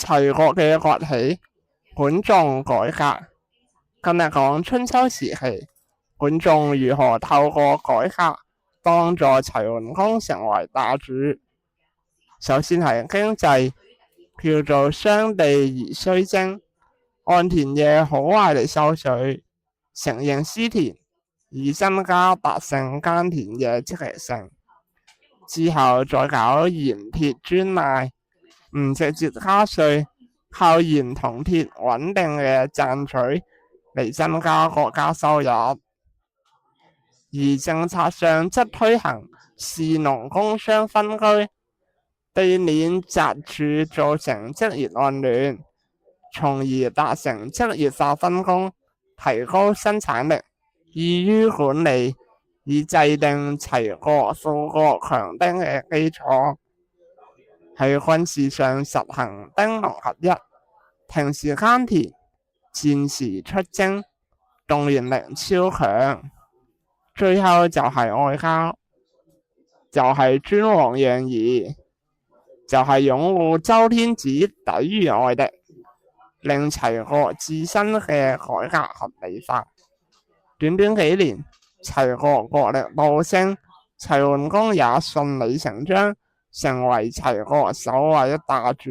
齊國嘅崛起，管仲改革。今日講春秋時期，管仲如何透過改革幫助齊桓公成為霸主。首先係經濟，叫做傷地而須徵，按田野好壞嚟收稅，承認私田，以增加百姓耕田嘅積極性。之後再搞鹽鐵專賣，唔直接加稅，靠鹽同鐵穩定嘅賺取嚟增加國家收入。而政策上則推行士農工商分居，避免紥柱造成職業混亂，從而達成職業化分工，提高生產力，易於管理，以制定齊國富國強兵嘅基礎。喺軍事上實行兵農合一，平時耕田，戰時出征，動員力超強。最後就係外交，就係尊王攘夷，就係擁護周天子，抵禦外敵，令齊國自身嘅改革合理化。短短幾年，齊國國力暴升，齊桓公也順理成章成為齊國首位霸主。